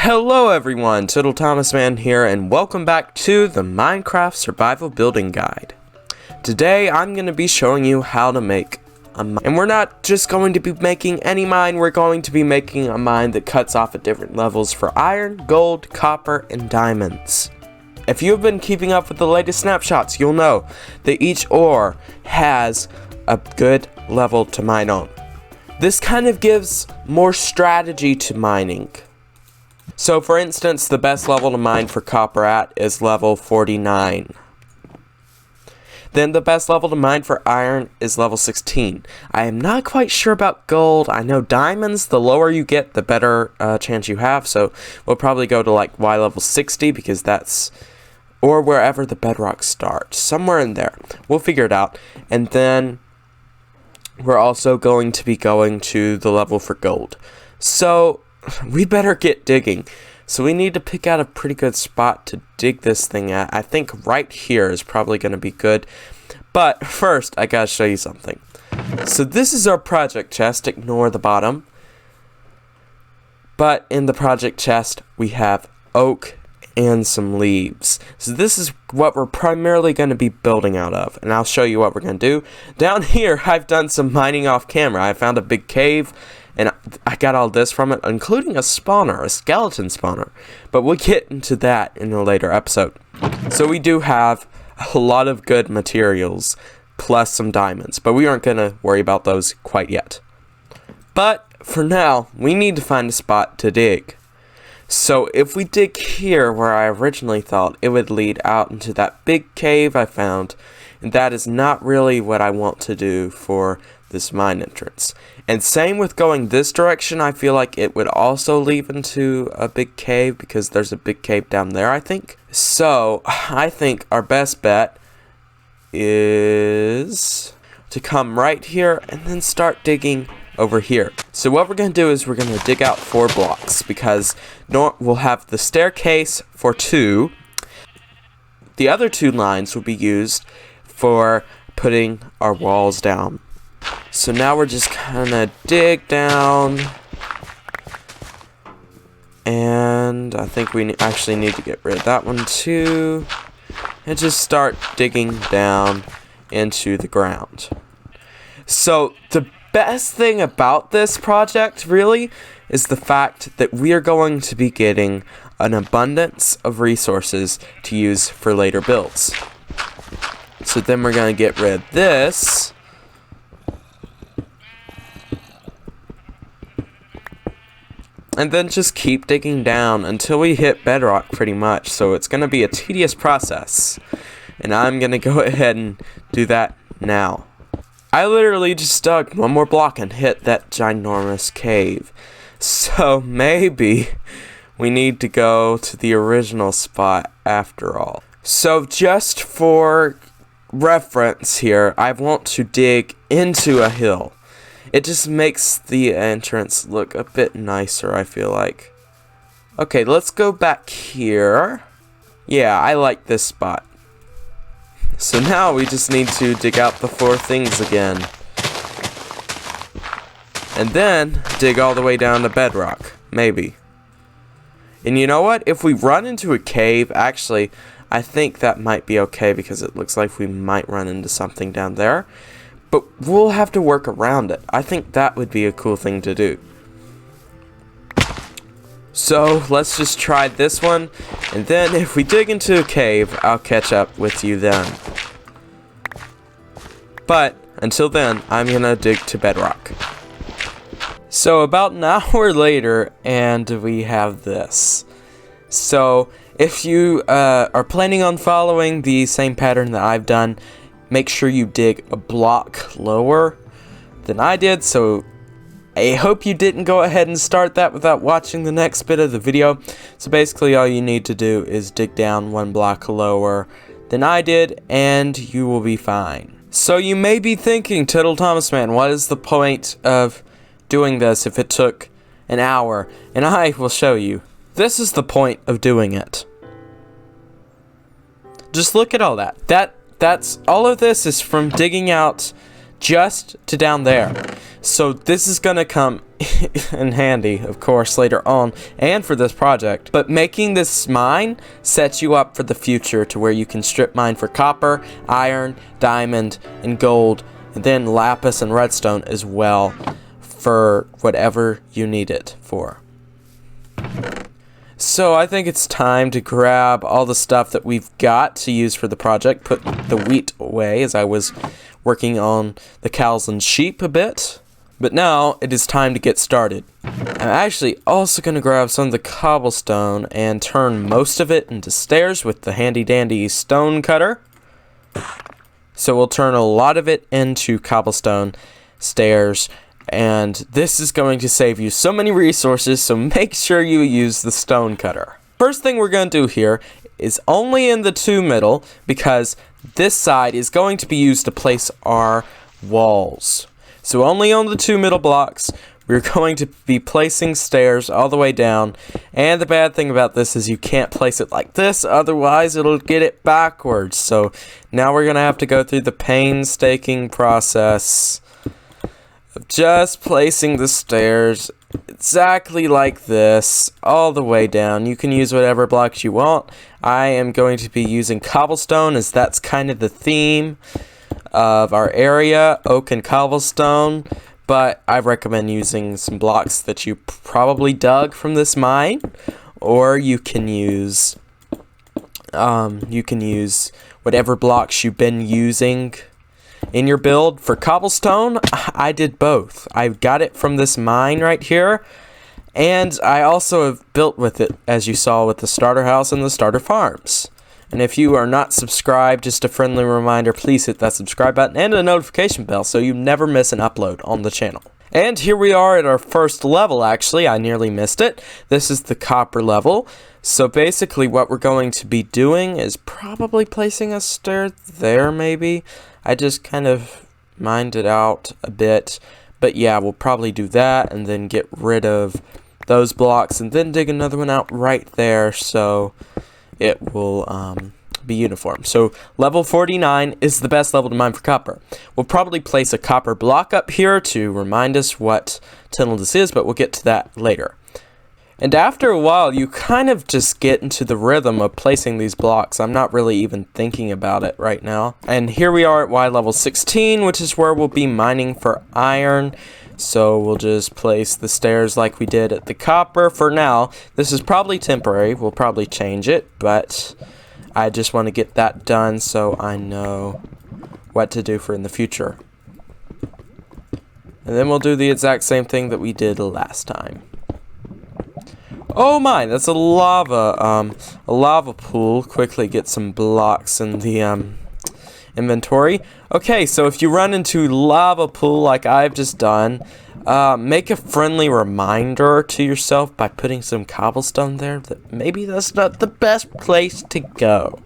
Hello everyone, totalthomasman here, and welcome back to the Minecraft Survival Building Guide. Today I'm going to be showing you how to make a mine. And we're not just going to be making any mine, we're going to be making a mine that cuts off at different levels for iron, gold, copper, and diamonds. If you have been keeping up with the latest snapshots, you'll know that each ore has a good level to mine on. This kind of gives more strategy to mining. So for instance, the best level to mine for copper at is level 49. Then the best level to mine for iron is level 16. I am not quite sure about gold. I know diamonds, the lower you get, the better chance you have. So we'll probably go to like Y level 60 because that's, or wherever the bedrock starts. Somewhere in there. We'll figure it out. And then we're also going to be going to the level for gold. So we better get digging. So we need to pick out a pretty good spot to dig this thing at. I think right here is probably going to be good. But first, I gotta show you something. So this is our project chest. Ignore the bottom. But in the project chest, we have oak and some leaves. So this is what we're primarily going to be building out of. And I'll show you what we're going to do. Down here, I've done some mining off camera. I found a big cave. And I got all this from it, including a spawner, a skeleton spawner. But we'll get into that in a later episode. So we do have a lot of good materials, plus some diamonds. But we aren't going to worry about those quite yet. But for now, we need to find a spot to dig. So if we dig here, where I originally thought it would lead out into that big cave I found, and that is not really what I want to do for this mine entrance. And same with going this direction, I feel like it would also lead into a big cave because there's a big cave down there, I think. So I think our best bet is to come right here and then start digging over here. So what we're going to do is we're going to dig out 4 blocks because we'll have the staircase for 2. The other 2 lines will be used for putting our walls down. So now we're just gonna dig down, and I think we actually need to get rid of that one too, and just start digging down into the ground. So the best thing about this project really is the fact that we are going to be getting an abundance of resources to use for later builds. So then we're gonna get rid of this. And then just keep digging down until we hit bedrock pretty much. So it's going to be a tedious process. And I'm going to go ahead and do that now. I literally just dug 1 more block and hit that ginormous cave. So maybe we need to go to the original spot after all. So just for reference here, I want to dig into a hill. It just makes the entrance look a bit nicer, I feel like. Okay, let's go back here. Yeah, I like this spot. So now we just need to dig out the 4 things again. And then dig all the way down to bedrock, maybe. And you know what? If we run into a cave, actually, I think that might be okay because it looks like we might run into something down there. But we'll have to work around it. I think that would be a cool thing to do. So let's just try this one. And then if we dig into a cave, I'll catch up with you then. But until then, I'm going to dig to bedrock. So about an hour later, and we have this. So if you are planning on following the same pattern that I've done, make sure you dig a block lower than I did, so I hope you didn't go ahead and start that without watching the next bit of the video. So basically all you need to do is dig down 1 block lower than I did, and you will be fine. So you may be thinking, totalthomasman, what is the point of doing this if it took an hour? And I will show you. This is the point of doing it. Just look at all that. That's all of this is from digging out just to down there. So this is gonna come in handy, of course, later on and for this project. But making this mine sets you up for the future to where you can strip mine for copper, iron, diamond, and gold, and then lapis and redstone as well for whatever you need it for. So I think it's time to grab all the stuff that we've got to use for the project, put the wheat away as I was working on the cows and sheep a bit. But now it is time to get started. I'm actually also going to grab some of the cobblestone and turn most of it into stairs with the handy dandy stone cutter. So we'll turn a lot of it into cobblestone stairs. And this is going to save you so many resources, so make sure you use the stone cutter. First thing we're going to do here is only in the two middle, because this side is going to be used to place our walls. So only on the two middle blocks, we're going to be placing stairs all the way down. And the bad thing about this is you can't place it like this, otherwise it'll get it backwards. So now we're going to have to go through the painstaking process of just placing the stairs exactly like this all the way down. You can use whatever blocks you want. I am going to be using cobblestone, as that's kind of the theme of our area, oak and cobblestone, but I recommend using some blocks that you probably dug from this mine, or you can use whatever blocks you've been using in your build. For cobblestone, I did both. I got it from this mine right here, and I also have built with it, as you saw with the starter house and the starter farms. And if you are not subscribed, just a friendly reminder, please hit that subscribe button and the notification bell so you never miss an upload on the channel. And here we are at our first level. Actually, I nearly missed it. This is the copper level. So basically what we're going to be doing is probably placing a stair there, maybe. I just kind of mined it out a bit. But yeah, we'll probably do that and then get rid of those blocks and then dig another one out right there so it will be uniform. So level 49 is the best level to mine for copper. We'll probably place a copper block up here to remind us what tunnel this is, but we'll get to that later. And after a while, you kind of just get into the rhythm of placing these blocks. I'm not really even thinking about it right now. And here we are at Y level 16, which is where we'll be mining for iron. So we'll just place the stairs like we did at the copper for now. This is probably temporary. We'll probably change it, but I just want to get that done so I know what to do for in the future. And then we'll do the exact same thing that we did last time. Oh my, that's a lava pool. Quickly get some blocks in the inventory. Okay, so if you run into lava pool like I've just done, make a friendly reminder to yourself by putting some cobblestone there that maybe that's not the best place to go.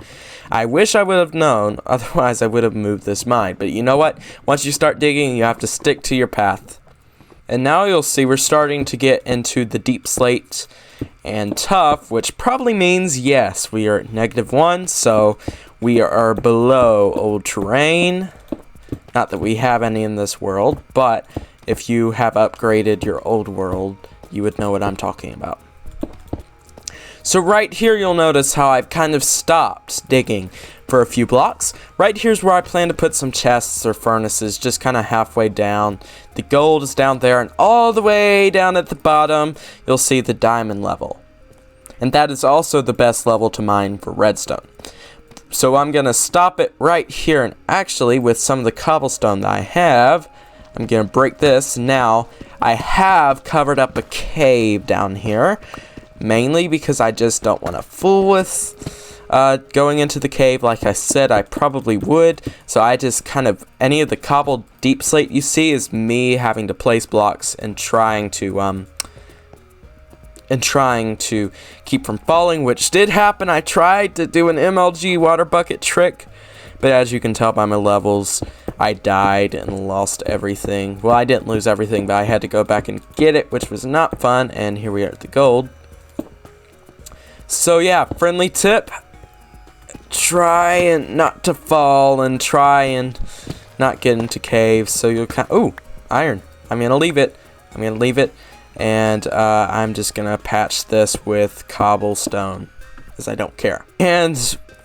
I wish I would have known, otherwise I would have moved this mine. But you know what? Once you start digging, you have to stick to your path. And now you'll see we're starting to get into the deep slate and tough, which probably means, yes, we are at -1, so we are below old terrain. Not that we have any in this world, but if you have upgraded your old world, you would know what I'm talking about. So right here, you'll notice how I've kind of stopped digging for a few blocks. Right here's where I plan to put some chests or furnaces, just kind of halfway down. The gold is down there, and all the way down at the bottom, you'll see the diamond level. And that is also the best level to mine for redstone. So I'm going to stop it right here, and actually with some of the cobblestone that I have, I'm going to break this. Now, I have covered up a cave down here, mainly because I just don't want to fool with going into the cave. Like I said, I probably would. So I just kind of, any of the cobbled deep slate you see is me having to place blocks and trying to keep from falling, which did happen. I tried to do an MLG water bucket trick, but as you can tell by my levels, I died and lost everything. Well, I didn't lose everything, but I had to go back and get it, which was not fun. And here we are at the gold. So yeah, friendly tip, try and not to fall and try and not get into caves, so you'll ooh, iron I'm gonna leave it. And I'm just gonna patch this with cobblestone, because I don't care. And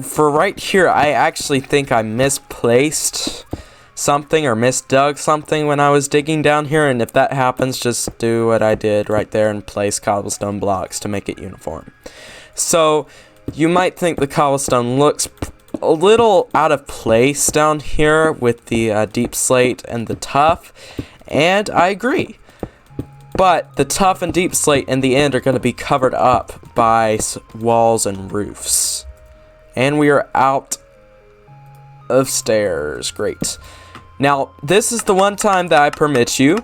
for right here, I actually think I misplaced something or misdug something when I was digging down here, and if that happens, just do what I did right there and place cobblestone blocks to make it uniform. So you might think the cobblestone looks a little out of place down here with the deep slate and the tough, and I agree. But the tough and deep slate in the end are going to be covered up by walls and roofs. And we are out of stairs. Great. Now, this is the one time that I permit you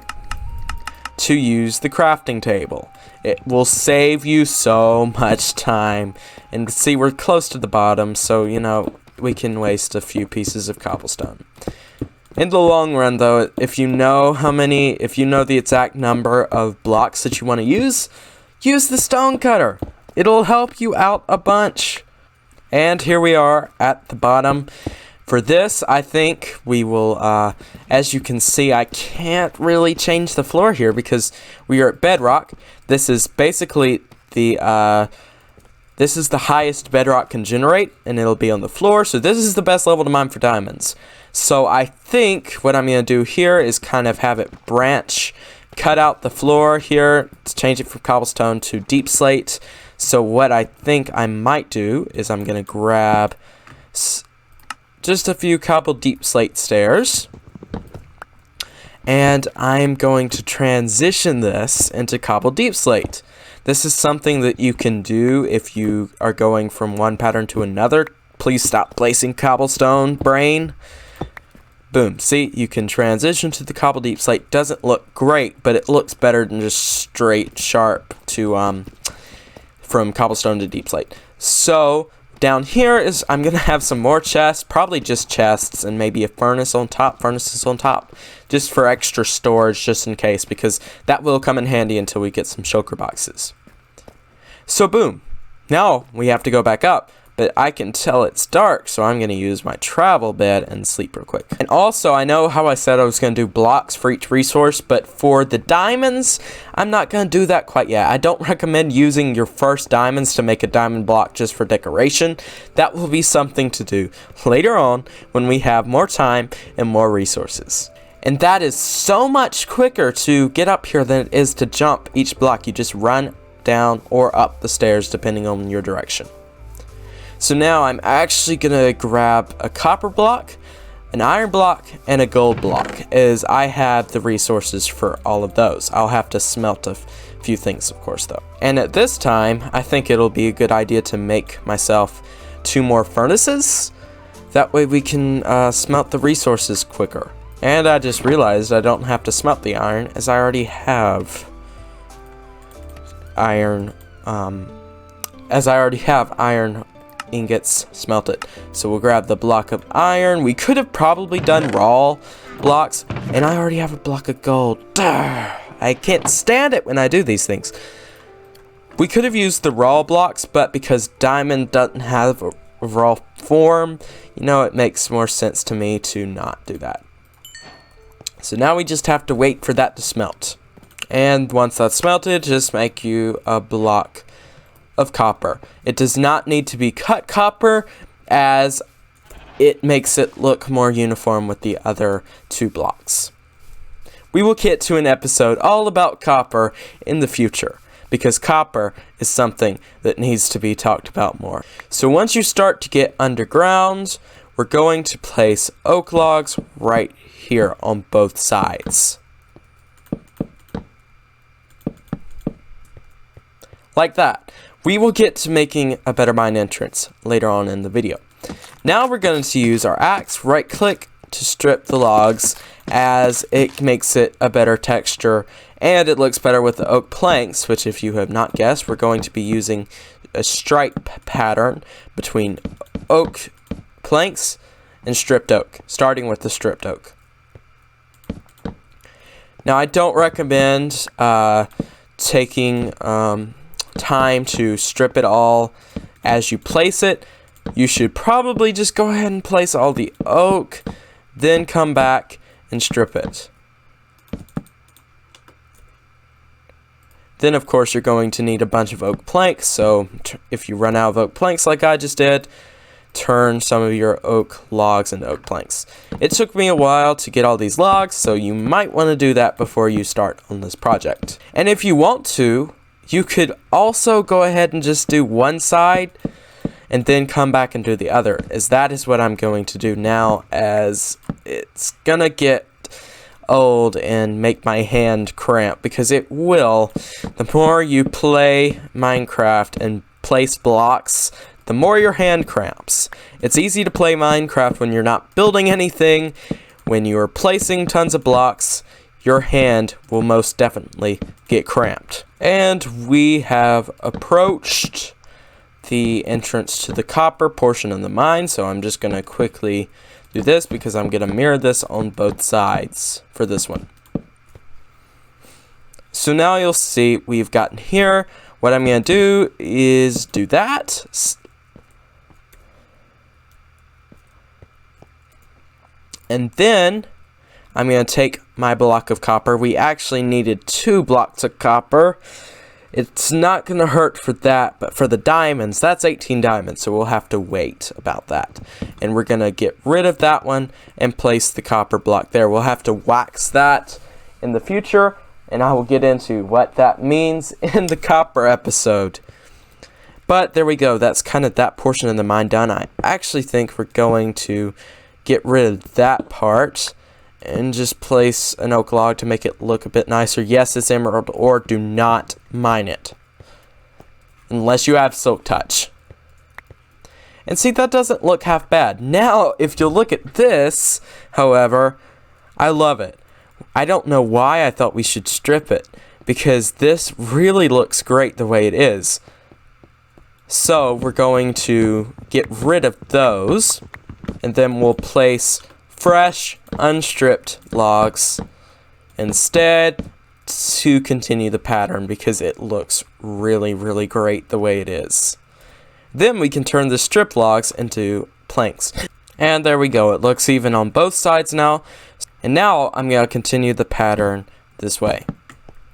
to use the crafting table. It will save you so much time. And see, we're close to the bottom, so, you know, we can waste a few pieces of cobblestone. In the long run, though, if you know the exact number of blocks that you want to use the stone cutter. It'll help you out a bunch. And here we are at the bottom. For this, I think we will, as you can see, I can't really change the floor here because we are at bedrock. This is basically this is the highest bedrock can generate, and it'll be on the floor. So this is the best level to mine for diamonds. So I think what I'm going to do here is kind of have it branch, cut out the floor here, to change it from cobblestone to deep slate. So what I think I might do is I'm going to grab just a few cobble deep slate stairs, and I'm going to transition this into cobble deep slate. This is something that you can do if you are going from one pattern to another. Please stop placing cobblestone, brain. Boom. See, you can transition to the cobble deep slate. Doesn't look great, but it looks better than just straight sharp to from cobblestone to deep slate. So down here is I'm gonna have some more chests, probably just chests, and maybe a furnaces on top, just for extra storage, just in case, because that will come in handy until we get some shulker boxes. So boom, now we have to go back up, but I can tell it's dark, so I'm gonna use my travel bed and sleep real quick. And also, I know how I said I was gonna do blocks for each resource, but for the diamonds, I'm not gonna do that quite yet. I don't recommend using your first diamonds to make a diamond block just for decoration. That will be something to do later on when we have more time and more resources. And that is so much quicker to get up here than it is to jump each block. You just run down or up the stairs depending on your direction. So now I'm actually gonna grab a copper block, an iron block, and a gold block, as I have the resources for all of those. I'll have to smelt a few things, of course, though. And at this time, I think it'll be a good idea to make myself 2 more furnaces. That way we can smelt the resources quicker. And I just realized I don't have to smelt the iron, as I already have iron, ingots smelted. So we'll grab the block of iron. We could have probably done raw blocks, and I already have a block of gold. I can't stand it when I do these things. We could have used the raw blocks, but because diamond doesn't have a raw form, you know, it makes more sense to me to not do that. So now we just have to wait for that to smelt. And once that's smelted, just make you a block of copper. It does not need to be cut copper, as it makes it look more uniform with the other 2 blocks. We will get to an episode all about copper in the future, because copper is something that needs to be talked about more. So once you start to get underground, we're going to place oak logs right here on both sides. Like that. We will get to making a better mine entrance later on in the video. Now we're going to use our axe, right click to strip the logs, as it makes it a better texture and it looks better with the oak planks, which, if you have not guessed, we're going to be using a stripe pattern between oak planks and stripped oak, starting with the stripped oak. Now I don't recommend taking time to strip it all as you place it. You should probably just go ahead and place all the oak, then come back and strip it. Then of course you're going to need a bunch of oak planks, so if you run out of oak planks like I just did, turn some of your oak logs into oak planks. It took me a while to get all these logs, so you might want to do that before you start on this project. And if you want to, you could also go ahead and just do one side and then come back and do the other, as that is what I'm going to do now, as it's gonna get old and make my hand cramp, because it will. The more you play Minecraft and place blocks, the more your hand cramps. It's easy to play Minecraft when you're not building anything. When you're placing tons of blocks, your hand will most definitely get cramped. And we have approached the entrance to the copper portion of the mine, so I'm just gonna quickly do this because I'm gonna mirror this on both sides for this one. So now you'll see we've gotten here. What I'm gonna do is do that. And then I'm going to take my block of copper. We actually needed 2 blocks of copper. It's not going to hurt for that, but for the diamonds, that's 18 diamonds, so we'll have to wait about that. And we're going to get rid of that one and place the copper block there. We'll have to wax that in the future, and I will get into what that means in the copper episode. But there we go. That's kind of that portion of the mine done. I actually think we're going to get rid of that part and just place an oak log to make it look a bit nicer. Yes, it's emerald ore. Do not mine it unless you have silk touch. And see, that doesn't look half bad. Now, if you look at this, however, I love it. I don't know why I thought we should strip it, because this really looks great the way it is. So we're going to get rid of those, and then we'll place fresh, unstripped logs instead to continue the pattern, because it looks really, really great the way it is. Then we can turn the stripped logs into planks. And there we go. It looks even on both sides now. And now I'm going to continue the pattern this way.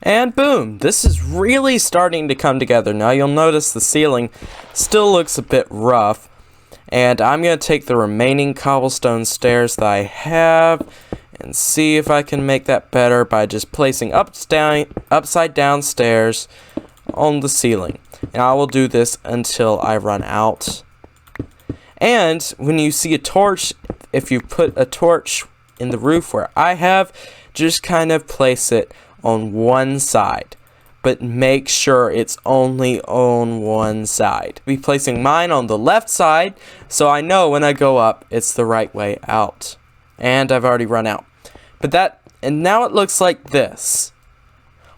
And boom, this is really starting to come together. Now you'll notice the ceiling still looks a bit rough. And I'm going to take the remaining cobblestone stairs that I have and see if I can make that better by just placing upside down stairs on the ceiling. And I will do this until I run out. And when you see a torch, if you put a torch in the roof where I have, just kind of place it on one side. But make sure it's only on one side. I'll be placing mine on the left side, so I know when I go up, it's the right way out. And I've already run out. And now it looks like this,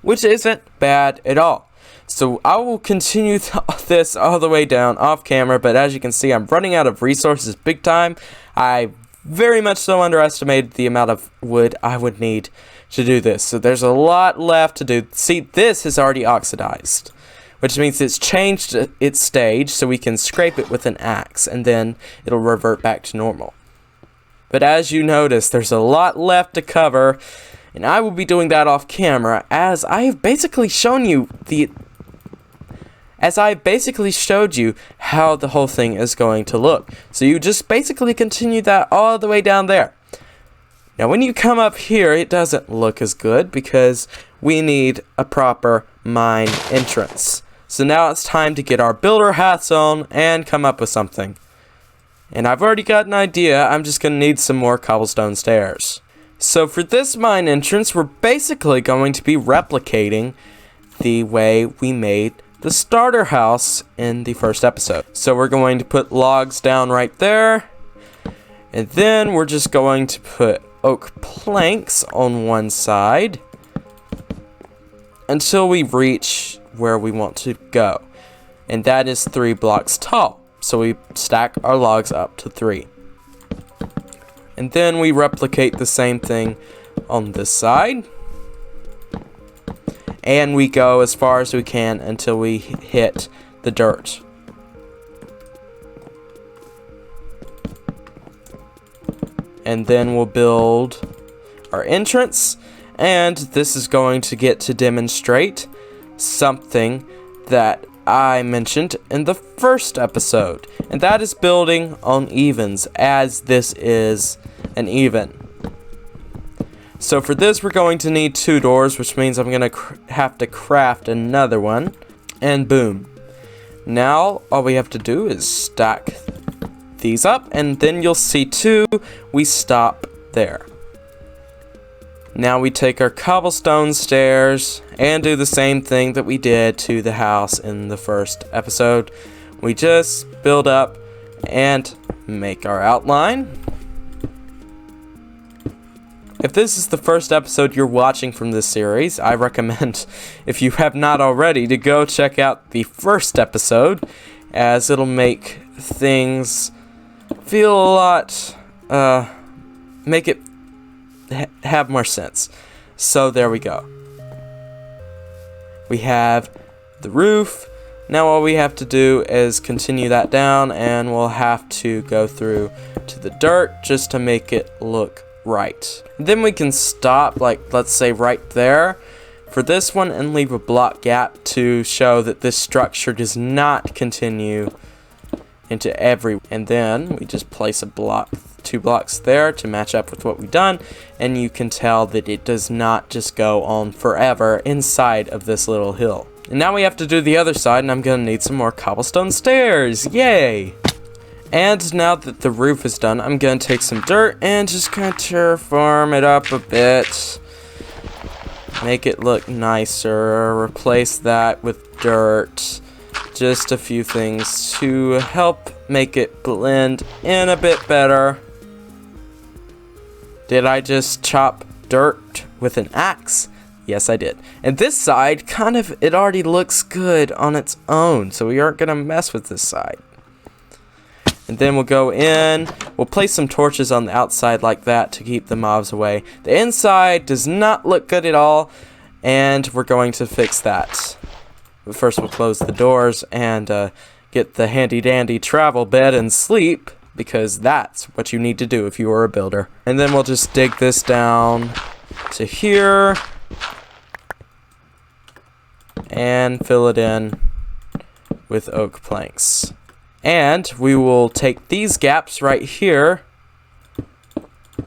which isn't bad at all. So I will continue this all the way down off camera, but as you can see, I'm running out of resources big time. I very much so underestimated the amount of wood I would need to do this. So there's a lot left to do. See, this is already oxidized, which means it's changed its stage, so we can scrape it with an axe and then it'll revert back to normal. But as you notice, there's a lot left to cover, and I will be doing that off camera, as I have basically shown you showed you how the whole thing is going to look. So you just basically continue that all the way down there. Now when you come up here, it doesn't look as good because we need a proper mine entrance. So now it's time to get our builder hats on and come up with something. And I've already got an idea. I'm just going to need some more cobblestone stairs. So for this mine entrance, we're basically going to be replicating the way we made the starter house in the first episode. So we're going to put logs down right there. And then we're just going to put oak planks on one side until we reach where we want to go. And that is 3 blocks tall. So we stack our logs up to 3. And then we replicate the same thing on this side. And we go as far as we can until we hit the dirt. And then we'll build our entrance. And this is going to get to demonstrate. something that I mentioned in the first episode, and that is building on evens, as this is an even. So for this, we're going to need 2 doors, which means I'm going to have to craft another one, and boom. Now, all we have to do is stack these up, and then you'll see 2, we stop there. Now we take our cobblestone stairs and do the same thing that we did to the house in the first episode. We just build up and make our outline. If this is the first episode you're watching from this series, I recommend, if you have not already, to go check out the first episode, as it'll make things feel a lot, make it have more sense. So there we go. We have the roof. Now all we have to do is continue that down, and we'll have to go through to the dirt just to make it look right. Then we can stop, like, let's say right there for this one, and leave a block gap to show that this structure does not continue into every, and then we just place a block, 2 blocks there to match up with what we've done, and you can tell that it does not just go on forever inside of this little hill. And now we have to do the other side, and I'm gonna need some more cobblestone stairs. Yay! And now that the roof is done, I'm gonna take some dirt and just kind of terraform it up a bit, make it look nicer, replace that with dirt. Just a few things to help make it blend in a bit better. Did I just chop dirt with an axe? Yes, I did. And this side, kind of, it already looks good on its own, so we aren't gonna mess with this side. And then we'll go in, we'll place some torches on the outside like that to keep the mobs away. The inside does not look good at all, and we're going to fix that. But first we'll close the doors and get the handy dandy travel bed and sleep, because that's what you need to do if you are a builder. And then we'll just dig this down to here and fill it in with oak planks. And we will take these gaps right here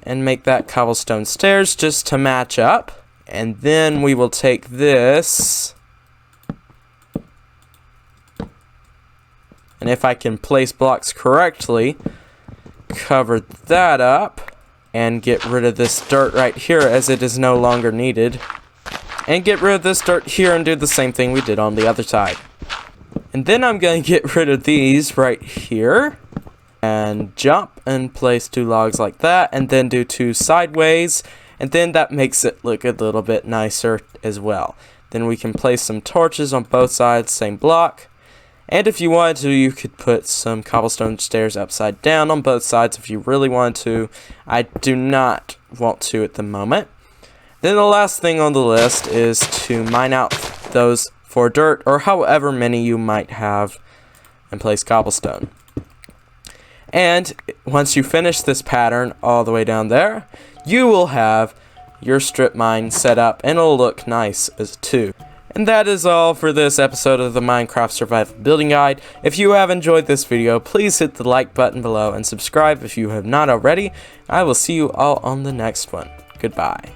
and make that cobblestone stairs just to match up. And then we will take this, and if I can place blocks correctly, cover that up and get rid of this dirt right here, as it is no longer needed. And get rid of this dirt here and do the same thing we did on the other side. And then I'm going to get rid of these right here and jump and place 2 logs like that, and then do 2 sideways, and then that makes it look a little bit nicer as well. Then we can place some torches on both sides, same block. And if you wanted to, you could put some cobblestone stairs upside down on both sides if you really wanted to. I do not want to at the moment. Then the last thing on the list is to mine out those 4 dirt, or however many you might have, and place cobblestone. And once you finish this pattern all the way down there, you will have your strip mine set up, and it'll look nice as too. And that is all for this episode of the Minecraft Survival Building Guide. If you have enjoyed this video, please hit the like button below and subscribe if you have not already. I will see you all on the next one. Goodbye.